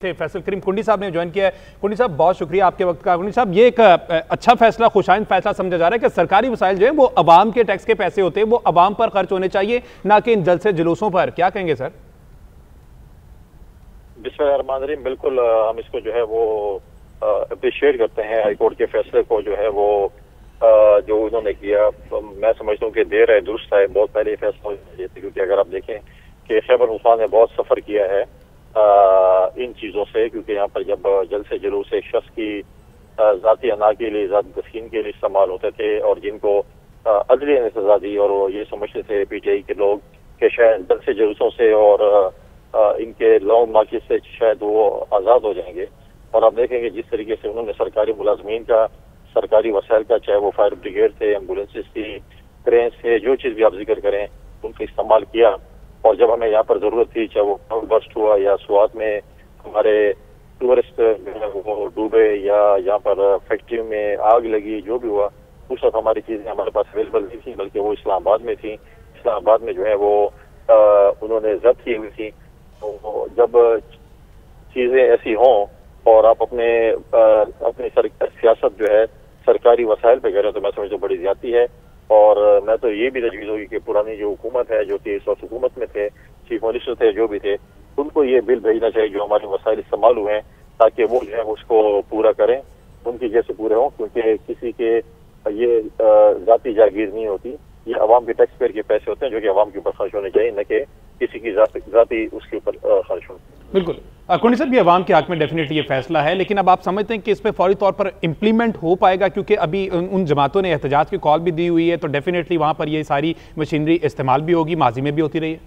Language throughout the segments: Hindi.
थे फैसल करीम कुंडी साहब ने ज्वाइन किया है। कुंडी साहब बहुत शुक्रिया आपके वक्त का। कुंडी साहब ये एक अच्छा फैसला, खुशाइंद फैसला समझा जा रहा है कि सरकारी वसाइल जो है वो अवाम के टैक्स के पैसे होते हैं, वो अवाम पर खर्च होने चाहिए, ना कि इन जलसे जुलूसों पर। क्या कहेंगे सर? बिस्मिल्लाहिर्रहमानिर्रहीम, बिल्कुल हम इसको जो है वो अप्रिशिएट करते हैं हाईकोर्ट के फैसले को, जो है वो जो उन्होंने किया। मैं समझता हूँ कि देर है दुरुस्त है, बहुत पहले ये फैसला हो जाए, क्योंकि अगर आप देखें कि खैबर पख्तूनख्वा ने बहुत सफर किया है इन चीजों से, क्योंकि यहाँ पर जब जलसे जुलूस एक शख्स की जाती अना के लिए, जाती तस्कीन के लिए इस्तेमाल होते थे, और जिनको अदलिया ने सजा दी, और वो ये समझते थे पीटीआई के लोग कि शायद जलसे जुलूसों से और इनके लॉन्ग मार्केट से शायद वो आज़ाद हो जाएंगे। और आप देखेंगे जिस तरीके से उन्होंने सरकारी मुलाजमीन का, सरकारी वसाइल का, चाहे वो फायर ब्रिगेड थे, एम्बुलेंसेज थी, क्रेन थे, जो चीज़ भी आप जिक्र करें, उनका इस्तेमाल किया। और जब हमें यहाँ पर जरूरत थी, चाहे वो क्लाउड बर्स्ट हुआ या स्वात में हमारे टूरिस्ट वो डूबे, या यहाँ पर फैक्ट्री में आग लगी, जो भी हुआ, उस वक्त हमारी चीजें हमारे पास अवेलेबल नहीं थी, बल्कि वो इस्लामाबाद में थी। इस्लामाबाद में जो है वो उन्होंने जब्त की हुई थी। तो जब चीजें ऐसी हों और आप अपनी सियासत जो है सरकारी वसाइल पे करें, तो मैं समझता हूँ बड़ी ज्यादती है। और मैं तो ये भी तजवीज़ होगी कि पुरानी जो हुकूमत है, जो कि इस वक्त हुकूमत में थे, चीफ मिनिस्टर थे, जो भी थे, उनको ये बिल भेजना चाहिए जो हमारे वसाइल इस्तेमाल हुए हैं, ताकि वो जो है उसको पूरा करें, उनकी जैसे पूरे हों। क्योंकि किसी के ये जाती जागीर नहीं होती, ये अवाम के टैक्स पेयर के पैसे होते हैं, जो कि अवाम के ऊपर खर्च होने चाहिए, न कि किसी की जाती उसके ऊपर खर्च हो। बिल्कुल कुंडी साहब, ये अवाम के हक में डेफिनेटली ये फैसला है, लेकिन अब आप समझते हैं कि इस पर फौरी तौर पर इम्प्लीमेंट हो पाएगा? क्योंकि अभी उन जमातों ने एहतजाज की कॉल भी दी हुई है, तो डेफिनेटली वहां पर ये सारी मशीनरी इस्तेमाल भी होगी, माजी में भी होती रही है।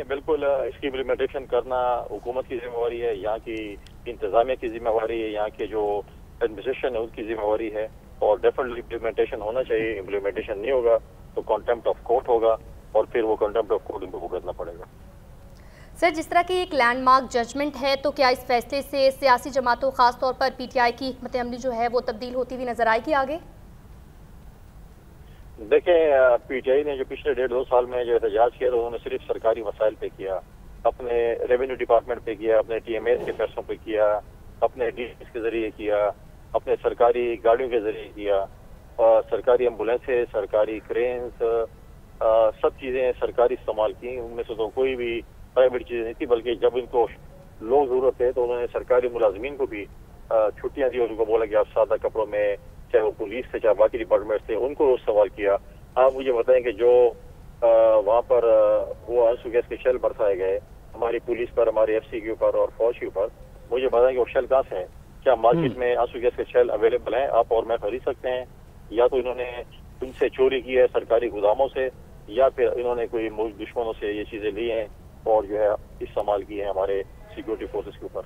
बिल्कुल, इसकी इम्प्लीमेंटेशन करना हुकूमत की जिम्मेवारी है, यहाँ की इंतजामिया की जिम्मेवारी है, यहाँ के जो एडमिनिस्ट्रेशन है उसकी जिम्मेवारी है, और डेफिनेटली इम्प्लीमेंटेशन होना चाहिए। इम्प्लीमेंटेशन नहीं होगा तो कॉन्टेम्प्ट ऑफ कोर्ट होगा, और फिर वो कॉन्टेम्प्ट ऑफ कोर्ट इनको भुगतना पड़ेगा। सर, जिस तरह की एक लैंडमार्क जजमेंट है, तो क्या इस फैसले से सियासी जमातों, खासतौर पर पीटीआई की हिकमत अमली जो है वो तब्दील होती हुई नजर आएगी आगे? देखें, पीटीआई ने जो पिछले 1.5-2 साल में जो एहतजाज किया, तो उन्होंने सिर्फ सरकारी वसाइल पे किया, अपने रेवेन्यू डिपार्टमेंट पे किया, अपने टीएमएस के पैसों पे किया, अपने डीएस के जरिए किया, अपने सरकारी गाड़ियों के जरिए किया, सरकारी एम्बुलेंसेज, सरकारी क्रेन्स, सब चीजें सरकारी इस्तेमाल की। उनमें से तो कोई भी प्राइवेट चीजें नहीं थी, बल्कि जब इनको लोग जरूरत है तो उन्होंने सरकारी मुलाजमीन को भी छुट्टियां दी, और उनको बोला कि आप सादा कपड़ों में, चाहे वो पुलिस थे, चाहे बाकी डिपार्टमेंट थे, उनको इस्तेमाल किया। आप मुझे बताएं कि जो वहाँ पर वो आंसू गैस के शेल बरसाए गए हमारी पुलिस पर, हमारे एफसी के ऊपर और फौज के ऊपर, मुझे बताएं कि वो शेल कहाँ से हैं? क्या मार्केट में आंसू गैस के शेल अवेलेबल हैं? आप और मैं खरीद सकते हैं, या तो इन्होंने उनसे चोरी की है सरकारी गोदामों से, या फिर इन्होंने कोई मुल्क दुश्मनों से ये चीजें ली हैं और जो है इस्तेमाल की है हमारे सिक्योरिटी फोर्सेस के ऊपर।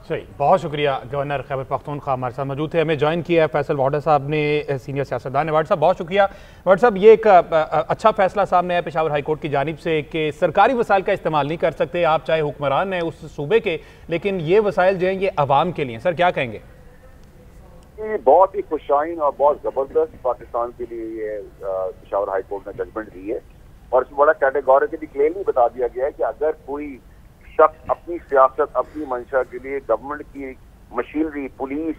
सही, बहुत शुक्रिया। गवर्नर खैबर पख्तूनख्वा हमारे साथ मौजूद थे, हमें ज्वाइन किया है फैसल वाडा साहब ने, सीनियर सियासतदान ने। वाडा साहब बहुत शुक्रिया। वाडा साहब, ये एक अच्छा फैसला सामने आया पेशावर हाईकोर्ट की जानिब से कि सरकारी वसाइल का इस्तेमाल नहीं कर सकते आप, चाहे हुक्मरान हैं उस सूबे के, लेकिन ये वसाइल जो हैं ये अवाम के लिए। सर क्या कहेंगे? ये बहुत ही खुशाइन और बहुत जबरदस्त पाकिस्तान के लिए ये पेशावर हाईकोर्ट ने जजमेंट दी है, और इसमें बड़ा कैटेगोरिकली क्लियरली बता दिया गया है कि अगर कोई शख्स अपनी सियासत, अपनी मंशा के लिए गवर्नमेंट की मशीनरी, पुलिस,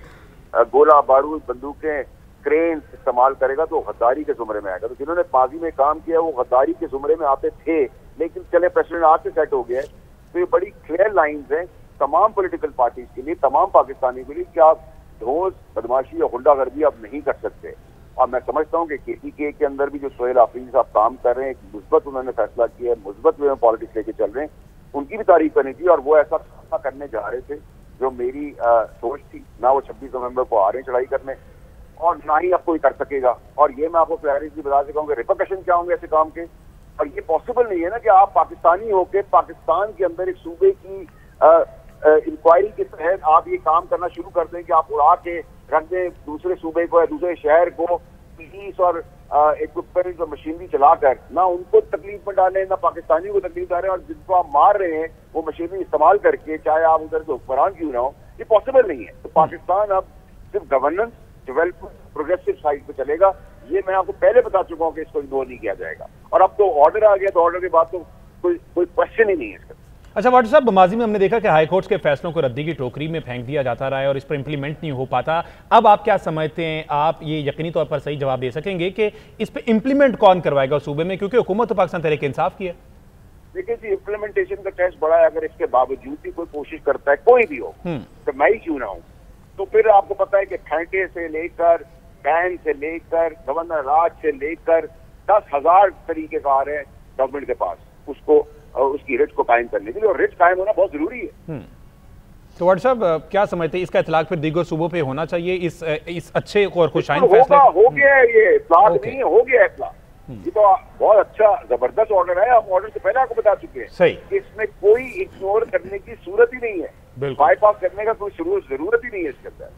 गोला बारूद, बंदूकें, क्रेन इस्तेमाल करेगा तो गद्दारी के जुमरे में आएगा। तो जिन्होंने माजी में काम किया वो गद्दारी के जुमरे में आते थे, लेकिन चले प्रेसिडेंट आज से सेट हो गया है। तो ये बड़ी क्लियर लाइन्स हैं तमाम पॉलिटिकल पार्टीज के लिए, तमाम पाकिस्तानियों के लिए, कि आप ढोस, बदमाशी या गुंडागर्दी आप नहीं कर सकते। और मैं समझता हूँ कि केपीके के अंदर भी जो सोहेल आफरीदी साहब काम कर रहे हैं, एक मुस्बत उन्होंने फैसला किया है, मुस्बत वे में पॉलिटिक्स लेके चल रहे हैं, उनकी भी तारीफ करनी थी। और वो ऐसा फैसला करने जा रहे थे जो मेरी सोच थी। ना वो 26 नवंबर को आ रहे हैं चढ़ाई करने, और ना ही अब कोई कर सकेगा। और ये मैं आपको क्लैरिटी बता सका हूँ कि रिपरकशन क्या होंगे ऐसे काम के। और ये पॉसिबल नहीं है ना कि आप पाकिस्तानी होकर पाकिस्तान के अंदर एक सूबे की इंक्वायरी के तहत आप ये काम करना शुरू कर दें कि आप उड़ा के रख दें दूसरे सूबे को या दूसरे शहर को, पुलिस और इक्विपमेंट और मशीनरी चलाकर, ना उनको तकलीफ में डालें, ना पाकिस्तानियों को तकलीफ डालें, और जिनको आप मार रहे हैं वो मशीनरी इस्तेमाल करके, चाहे आप उधर के हुक्मरान क्यों ना हो, ये पॉसिबल नहीं है। तो पाकिस्तान अब सिर्फ गवर्नेंस, डेवलपमेंट, प्रोग्रेसिव साइड पे चलेगा। ये मैं आपको पहले बता चुका हूँ कि इसको इग्नोर नहीं किया जाएगा। और अब तो ऑर्डर आ गया, तो ऑर्डर के बाद तो कोई क्वेश्चन ही नहीं है इसका। अच्छा वाटर साहब, माजी में हमने देखा कि हाई कोर्ट के फैसलों को रद्दी की टोकरी में फेंक दिया जाता रहा है और इस पर इंप्लीमेंट नहीं हो पाता। अब आप क्या समझते हैं, आप ये यकीनी तौर पर सही जवाब दे सकेंगे कि इस पर इंप्लीमेंट कौन करवाएगा सूबे में, क्योंकि हुकूमत तो पाकिस्तान तहरीक इंसाफ की है। देखिए जी, इम्प्लीमेंटेशन का टेस्ट बड़ा है। अगर इसके बावजूद भी कोई कोशिश करता है, कोई भी हो, तो मैं ही क्यों ना हूं, तो फिर आपको पता है कि फेंटे से लेकर, बैन से लेकर, गवर्नर राज से लेकर 10,000 तरीकेकार है गवर्नमेंट के पास उसको उसकी रिट को कायम करने के लिए, और रिट कायम होना बहुत जरूरी है। तो वाटर साहब क्या समझते हैं, इसका इतलाक फिर दीगर सूबों पे होना चाहिए इस अच्छे और खुशाइन फैसले? हो गया है ये इतलाक, नहीं हो गया है इतलाक। ये तो बहुत अच्छा जबरदस्त ऑर्डर है। हम ऑर्डर से पहले आपको बता चुके हैं सही, इसमें कोई इग्नोर करने की सूरत ही नहीं है, बाईपास करने का कोई जरूरत ही नहीं है इसके अंदर।